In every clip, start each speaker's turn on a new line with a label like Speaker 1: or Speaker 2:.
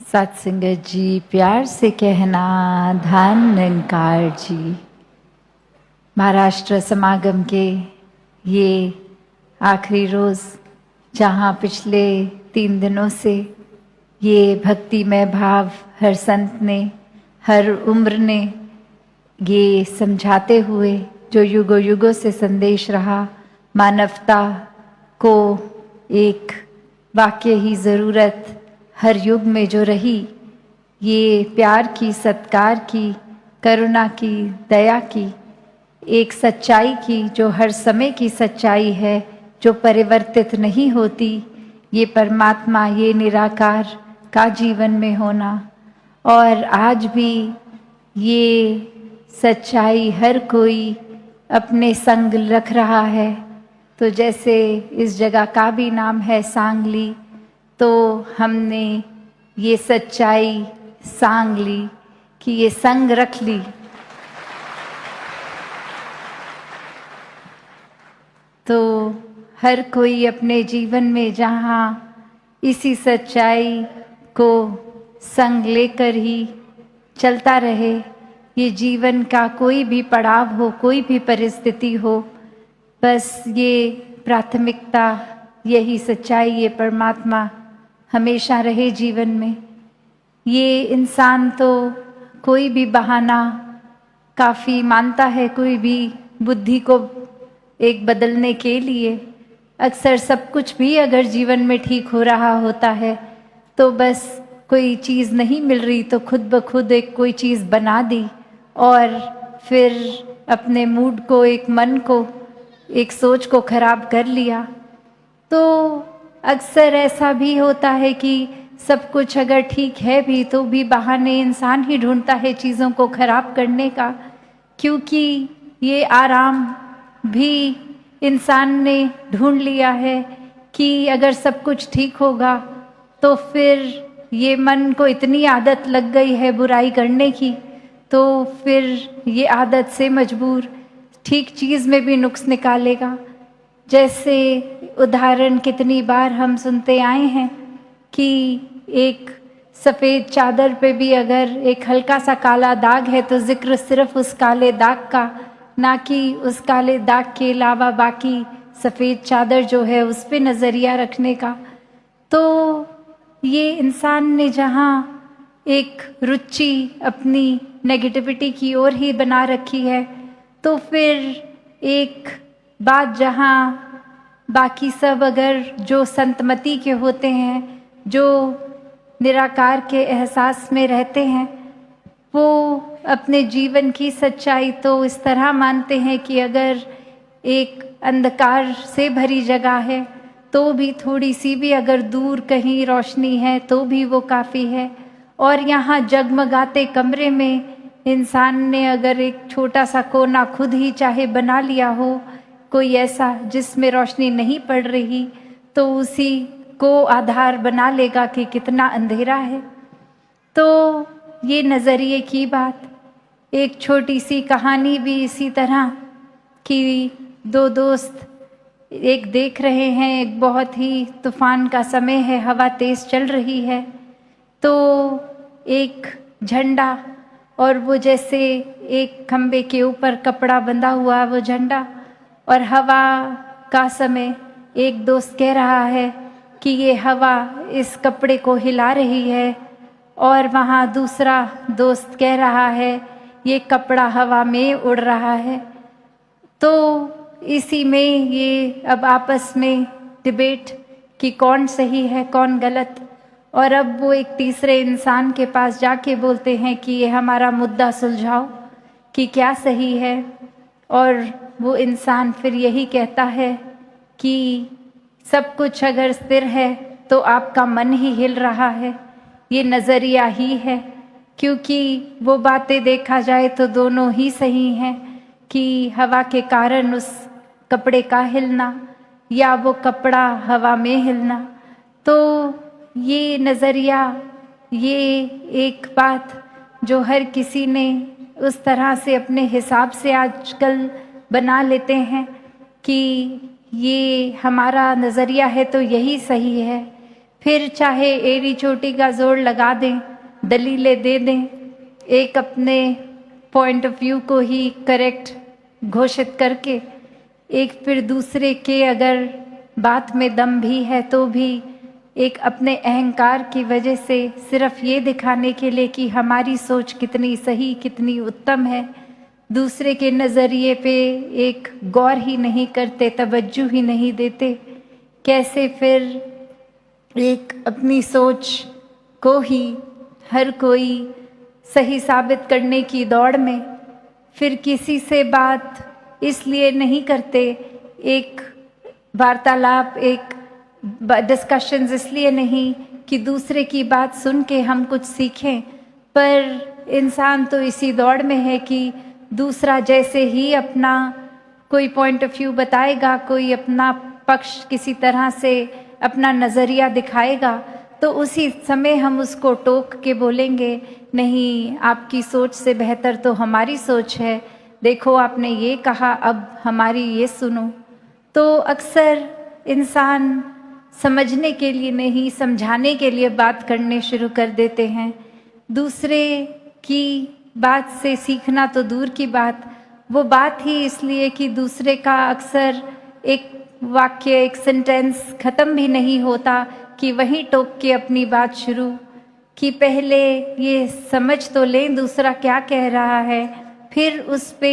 Speaker 1: सत्संगत जी, प्यार से कहना धन निरंकार जी। महाराष्ट्र समागम के ये आखिरी रोज़, जहाँ पिछले 3 दिनों से ये भक्तिमय भाव हर संत ने, हर उम्र ने ये समझाते हुए जो युगों युगों से संदेश रहा, मानवता को एक वाक्य ही ज़रूरत हर युग में जो रही, ये प्यार की, सत्कार की, करुणा की, दया की, एक सच्चाई की जो हर समय की सच्चाई है, जो परिवर्तित नहीं होती, ये परमात्मा, ये निराकार का जीवन में होना। और आज भी ये सच्चाई हर कोई अपने संग रख रहा है। तो जैसे इस जगह का भी नाम है सांगली, तो हमने ये सच्चाई सांग ली कि ये संग रख ली। तो हर कोई अपने जीवन में जहाँ इसी सच्चाई को संग लेकर ही चलता रहे, ये जीवन का कोई भी पड़ाव हो, कोई भी परिस्थिति हो, बस ये प्राथमिकता, यही सच्चाई, ये परमात्मा हमेशा रहे जीवन में। ये इंसान तो कोई भी बहाना काफ़ी मानता है, कोई भी बुद्धि को एक बदलने के लिए। अक्सर सब कुछ भी अगर जीवन में ठीक हो रहा होता है, तो बस कोई चीज़ नहीं मिल रही तो खुद ब खुद एक कोई चीज़ बना दी और फिर अपने मूड को, एक मन को, एक सोच को खराब कर लिया। तो अक्सर ऐसा भी होता है कि सब कुछ अगर ठीक है भी, तो भी बहाने इंसान ही ढूंढता है चीज़ों को खराब करने का, क्योंकि ये आराम भी इंसान ने ढूंढ लिया है कि अगर सब कुछ ठीक होगा तो फिर ये मन को इतनी आदत लग गई है बुराई करने की, तो फिर ये आदत से मजबूर ठीक चीज़ में भी नुक्स निकालेगा। जैसे उदाहरण कितनी बार हम सुनते आए हैं कि एक सफ़ेद चादर पे भी अगर एक हल्का सा काला दाग है तो जिक्र सिर्फ उस काले दाग का, ना कि उस काले दाग के अलावा बाकी सफ़ेद चादर जो है उस पे नज़रिया रखने का। तो ये इंसान ने जहाँ एक रुचि अपनी नेगेटिविटी की ओर ही बना रखी है, तो फिर एक बात जहाँ बाकी सब अगर जो संतमति के होते हैं, जो निराकार के एहसास में रहते हैं, वो अपने जीवन की सच्चाई तो इस तरह मानते हैं कि अगर एक अंधकार से भरी जगह है तो भी थोड़ी सी भी अगर दूर कहीं रोशनी है तो भी वो काफ़ी है। और यहाँ जगमगाते कमरे में इंसान ने अगर एक छोटा सा कोना खुद ही चाहे बना लिया हो, कोई ऐसा जिसमें रोशनी नहीं पड़ रही, तो उसी को आधार बना लेगा कि कितना अंधेरा है। तो ये नज़रिए की बात। एक छोटी सी कहानी भी इसी तरह कि 2 दोस्त एक देख रहे हैं, एक बहुत ही तूफान का समय है, हवा तेज़ चल रही है, तो एक झंडा और वो जैसे एक खम्बे के ऊपर कपड़ा बंधा हुआ वो झंडा, और हवा का समय एक दोस्त कह रहा है कि ये हवा इस कपड़े को हिला रही है, और वहाँ दूसरा दोस्त कह रहा है ये कपड़ा हवा में उड़ रहा है। तो इसी में ये अब आपस में डिबेट कि कौन सही है कौन गलत, और अब वो एक तीसरे इंसान के पास जाके बोलते हैं कि ये हमारा मुद्दा सुलझाओ कि क्या सही है। और वो इंसान फिर यही कहता है कि सब कुछ अगर स्थिर है तो आपका मन ही हिल रहा है, ये नज़रिया ही है, क्योंकि वो बातें देखा जाए तो दोनों ही सही हैं कि हवा के कारण उस कपड़े का हिलना या वो कपड़ा हवा में हिलना। तो ये नज़रिया, ये एक बात जो हर किसी ने उस तरह से अपने हिसाब से आजकल बना लेते हैं कि ये हमारा नज़रिया है तो यही सही है, फिर चाहे एड़ी चोटी का जोर लगा दें, दलीलें दे दें, एक अपने पॉइंट ऑफ व्यू को ही करेक्ट घोषित करके, एक फिर दूसरे के अगर बात में दम भी है तो भी एक अपने अहंकार की वजह से सिर्फ ये दिखाने के लिए कि हमारी सोच कितनी सही, कितनी उत्तम है, दूसरे के नज़रिए पे एक गौर ही नहीं करते, तवज्जो ही नहीं देते। कैसे फिर एक अपनी सोच को ही हर कोई सही साबित करने की दौड़ में फिर किसी से बात इसलिए नहीं करते, एक वार्तालाप, एक डिस्कशंस इसलिए नहीं कि दूसरे की बात सुन के हम कुछ सीखें, पर इंसान तो इसी दौड़ में है कि दूसरा जैसे ही अपना कोई पॉइंट ऑफ व्यू बताएगा, कोई अपना पक्ष किसी तरह से अपना नज़रिया दिखाएगा, तो उसी समय हम उसको टोक के बोलेंगे, नहीं आपकी सोच से बेहतर तो हमारी सोच है, देखो आपने ये कहा, अब हमारी ये सुनो। तो अक्सर इंसान समझने के लिए नहीं, समझाने के लिए बात करने शुरू कर देते हैं। दूसरे की बात से सीखना तो दूर की बात, वो बात ही इसलिए कि दूसरे का अक्सर एक वाक्य, एक सेंटेंस ख़त्म भी नहीं होता कि वहीं टोक के अपनी बात शुरू, कि पहले ये समझ तो लें दूसरा क्या कह रहा है, फिर उस पे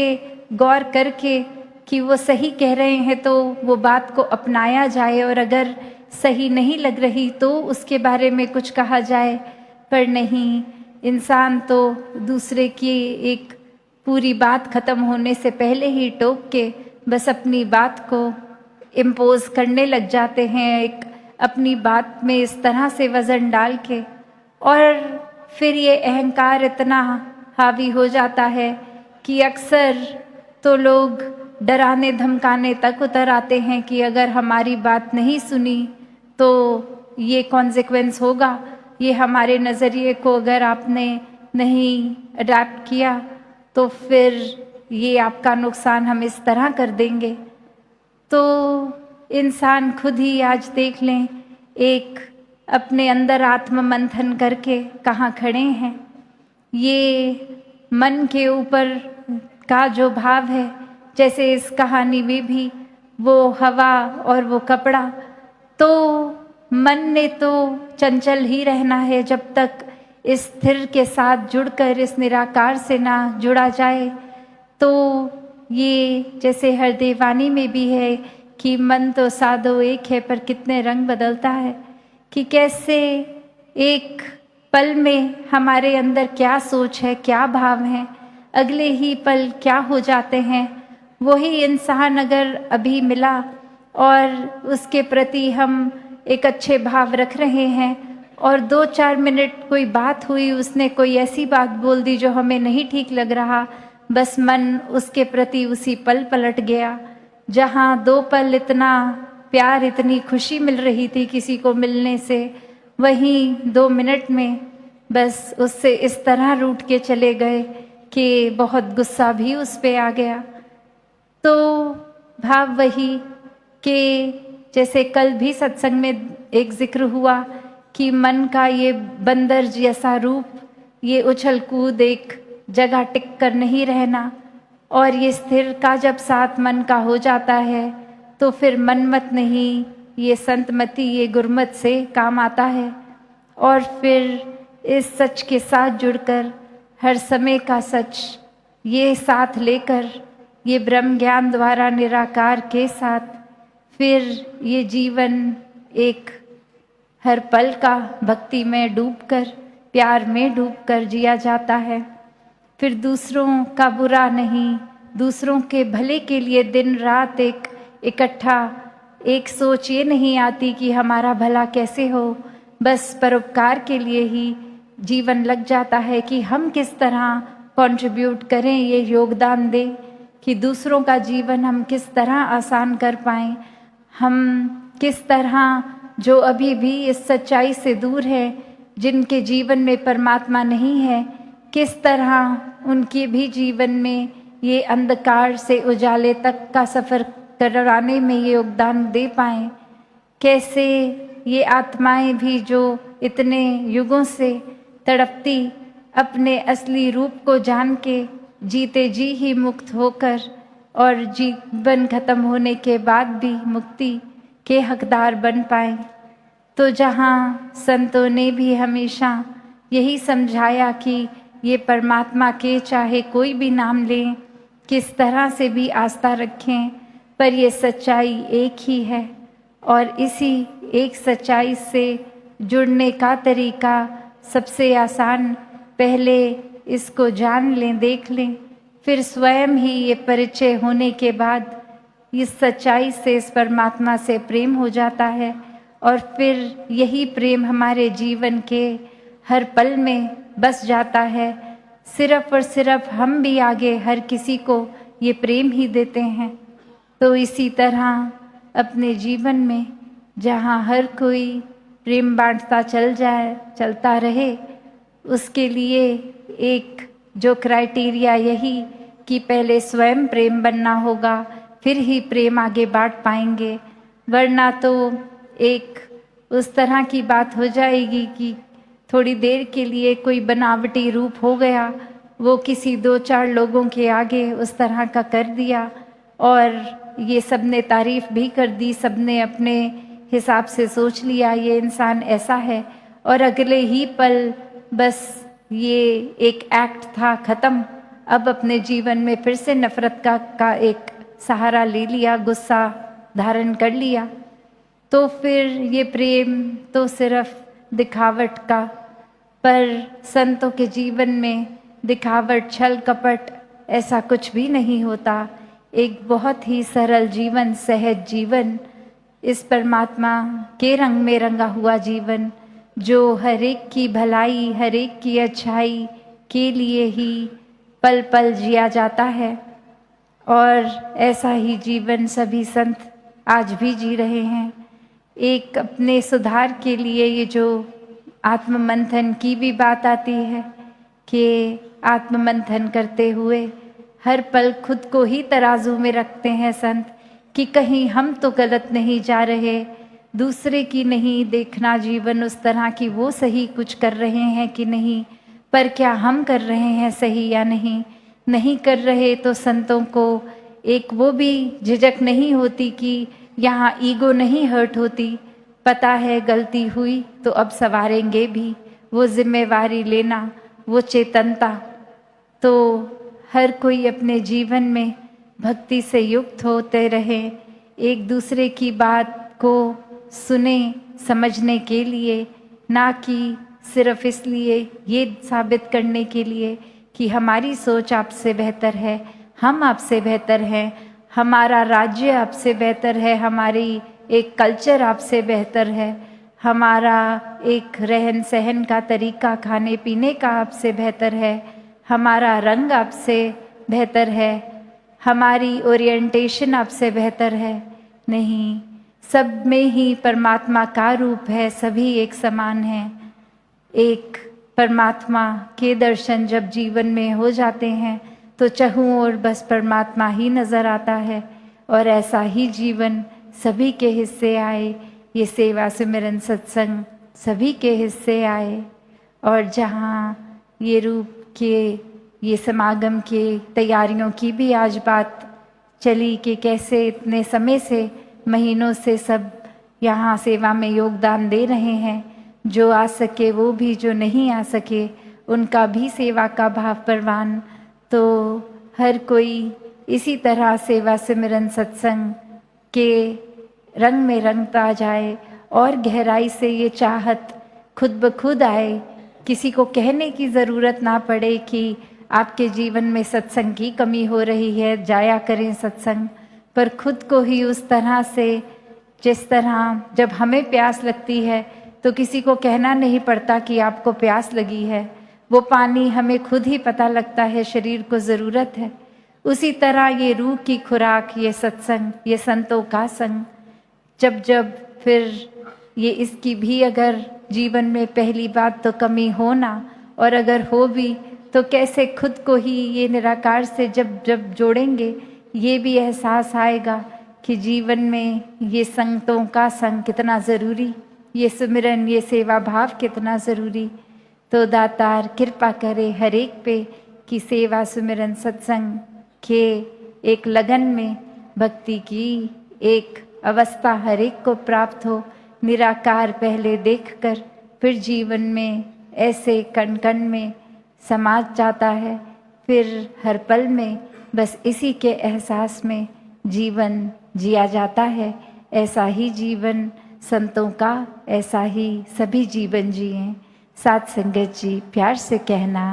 Speaker 1: गौर करके कि वो सही कह रहे हैं तो वो बात को अपनाया जाए, और अगर सही नहीं लग रही तो उसके बारे में कुछ कहा जाए। पर नहीं, इंसान तो दूसरे की एक पूरी बात ख़त्म होने से पहले ही टोक के बस अपनी बात को इम्पोज करने लग जाते हैं, एक अपनी बात में इस तरह से वज़न डाल के, और फिर ये अहंकार इतना हावी हो जाता है कि अक्सर तो लोग डराने धमकाने तक उतर आते हैं कि अगर हमारी बात नहीं सुनी तो ये कॉन्सिक्वेंस होगा, ये हमारे नज़रिए को अगर आपने नहीं अडैप्ट किया तो फिर ये आपका नुकसान हम इस तरह कर देंगे। तो इंसान खुद ही आज देख लें, एक अपने अंदर आत्म मंथन करके कहाँ खड़े हैं। ये मन के ऊपर का जो भाव है, जैसे इस कहानी में भी वो हवा और वो कपड़ा, तो मन ने तो चंचल ही रहना है जब तक इस स्थिर के साथ जुड़कर इस निराकार से ना जुड़ा जाए। तो ये जैसे हर देवानी में भी है कि मन तो सादो एक है पर कितने रंग बदलता है, कि कैसे एक पल में हमारे अंदर क्या सोच है, क्या भाव है, अगले ही पल क्या हो जाते हैं। वही इंसान अगर अभी मिला और उसके प्रति हम एक अच्छे भाव रख रहे हैं और 2-4 मिनट कोई बात हुई, उसने कोई ऐसी बात बोल दी जो हमें नहीं ठीक लग रहा, बस मन उसके प्रति उसी पल पलट गया। जहाँ 2 पल इतना प्यार, इतनी खुशी मिल रही थी किसी को मिलने से, वहीं 2 मिनट में बस उससे इस तरह रूठ के चले गए कि बहुत गुस्सा भी उस पे आ गया। तो भाव वही कि जैसे कल भी सत्संग में एक जिक्र हुआ कि मन का ये बंदर जैसा रूप, ये उछल कूद, एक जगह टिक कर नहीं रहना, और ये स्थिर का जब साथ मन का हो जाता है तो फिर मनमत नहीं, ये संतमति, ये गुरमत से काम आता है। और फिर इस सच के साथ जुड़कर हर समय का सच ये साथ लेकर, ये ब्रह्म ज्ञान द्वारा निराकार के साथ फिर ये जीवन एक हर पल का भक्ति में डूबकर, प्यार में डूबकर जिया जाता है। फिर दूसरों का बुरा नहीं, दूसरों के भले के लिए दिन रात एक इकट्ठा, एक सोच ये नहीं आती कि हमारा भला कैसे हो, बस परोपकार के लिए ही जीवन लग जाता है कि हम किस तरह कंट्रीब्यूट करें, ये योगदान दें कि दूसरों का जीवन हम किस तरह आसान कर पाएं, हम किस तरह जो अभी भी इस सच्चाई से दूर है, जिनके जीवन में परमात्मा नहीं है, किस तरह उनके भी जीवन में ये अंधकार से उजाले तक का सफ़र कराने में ये योगदान दे पाएं। कैसे ये आत्माएं भी जो इतने युगों से तड़पती अपने असली रूप को जान के जीते जी ही मुक्त होकर और जीवन खत्म होने के बाद भी मुक्ति के हकदार बन पाए। तो जहाँ संतों ने भी हमेशा यही समझाया कि ये परमात्मा के चाहे कोई भी नाम लें, किस तरह से भी आस्था रखें, पर ये सच्चाई एक ही है और इसी एक सच्चाई से जुड़ने का तरीका सबसे आसान, पहले इसको जान लें, देख लें, फिर स्वयं ही ये परिचय होने के बाद इस सच्चाई से, इस परमात्मा से प्रेम हो जाता है और फिर यही प्रेम हमारे जीवन के हर पल में बस जाता है। सिर्फ और सिर्फ हम भी आगे हर किसी को ये प्रेम ही देते हैं। तो इसी तरह अपने जीवन में जहाँ हर कोई प्रेम बांटता चलता रहे, उसके लिए एक जो क्राइटेरिया यही कि पहले स्वयं प्रेम बनना होगा, फिर ही प्रेम आगे बांट पाएंगे। वरना तो एक उस तरह की बात हो जाएगी कि थोड़ी देर के लिए कोई बनावटी रूप हो गया, वो किसी 2-4 लोगों के आगे उस तरह का कर दिया और ये सबने तारीफ भी कर दी, सबने अपने हिसाब से सोच लिया ये इंसान ऐसा है, और अगले ही पल बस ये एक एक्ट था, ख़त्म। अब अपने जीवन में फिर से नफरत का एक सहारा ले लिया, गुस्सा धारण कर लिया। तो फिर ये प्रेम तो सिर्फ दिखावट का, पर संतों के जीवन में दिखावट, छल कपट ऐसा कुछ भी नहीं होता। एक बहुत ही सरल जीवन, सहज जीवन, इस परमात्मा के रंग में रंगा हुआ जीवन, जो हर एक की भलाई, हर एक की अच्छाई के लिए ही पल पल जिया जाता है। और ऐसा ही जीवन सभी संत आज भी जी रहे हैं। एक अपने सुधार के लिए ये जो आत्ममंथन की भी बात आती है कि आत्ममंथन करते हुए हर पल खुद को ही तराजू में रखते हैं संत कि कहीं हम तो गलत नहीं जा रहे, दूसरे की नहीं देखना जीवन उस तरह की वो सही कुछ कर रहे हैं कि नहीं, पर क्या हम कर रहे हैं सही या नहीं कर रहे। तो संतों को एक वो भी झिझक नहीं होती कि यहाँ ईगो नहीं हर्ट होती, पता है गलती हुई तो अब संवारेंगे भी, वो जिम्मेवारी लेना, वो चेतनता। तो हर कोई अपने जीवन में भक्ति से युक्त होते रहे, एक दूसरे की बात को सुने समझने के लिए, ना कि सिर्फ इसलिए ये साबित करने के लिए कि हमारी सोच आपसे बेहतर है, हम आपसे बेहतर हैं, हमारा राज्य आपसे बेहतर है, हमारी एक कल्चर आपसे बेहतर है, हमारा एक रहन सहन का तरीका, खाने पीने का आपसे बेहतर है, हमारा रंग आपसे बेहतर है, हमारी ओरिएंटेशन आपसे बेहतर है। नहीं, सब में ही परमात्मा का रूप है, सभी एक समान हैं। एक परमात्मा के दर्शन जब जीवन में हो जाते हैं तो चहूँ और बस परमात्मा ही नज़र आता है, और ऐसा ही जीवन सभी के हिस्से आए, ये सेवा सिमरन सत्संग सभी के हिस्से आए। और जहाँ ये रूप के ये समागम के तैयारियों की भी आज बात चली कि कैसे इतने समय से, महीनों से सब यहाँ सेवा में योगदान दे रहे हैं, जो आ सके वो भी, जो नहीं आ सके उनका भी सेवा का भाव परवान। तो हर कोई इसी तरह सेवा सिमरन सत्संग के रंग में रंगता जाए और गहराई से ये चाहत खुद ब खुद आए, किसी को कहने की ज़रूरत ना पड़े कि आपके जीवन में सत्संग की कमी हो रही है, जाया करें सत्संग, पर खुद को ही उस तरह से, जिस तरह जब हमें प्यास लगती है तो किसी को कहना नहीं पड़ता कि आपको प्यास लगी है, वो पानी हमें खुद ही पता लगता है, शरीर को ज़रूरत है। उसी तरह ये रूह की खुराक, ये सत्संग, ये संतों का संग, जब फिर ये इसकी भी अगर जीवन में पहली बात तो कमी हो ना, और अगर हो भी तो कैसे खुद को ही ये निराकार से जब जोड़ेंगे, ये भी एहसास आएगा कि जीवन में ये संतों का संग कितना ज़रूरी, ये सुमिरन, ये सेवा भाव कितना ज़रूरी। तो दातार कृपा करे हर एक पे कि सेवा सुमिरन सत्संग के एक लगन में भक्ति की एक अवस्था हर एक को प्राप्त हो। निराकार पहले देखकर फिर जीवन में ऐसे कण कण में समा जाता है, फिर हर पल में बस इसी के एहसास में जीवन जिया जाता है। ऐसा ही जीवन संतों का, ऐसा ही सभी जीवन जिएं। साथ संगत जी प्यार से कहना।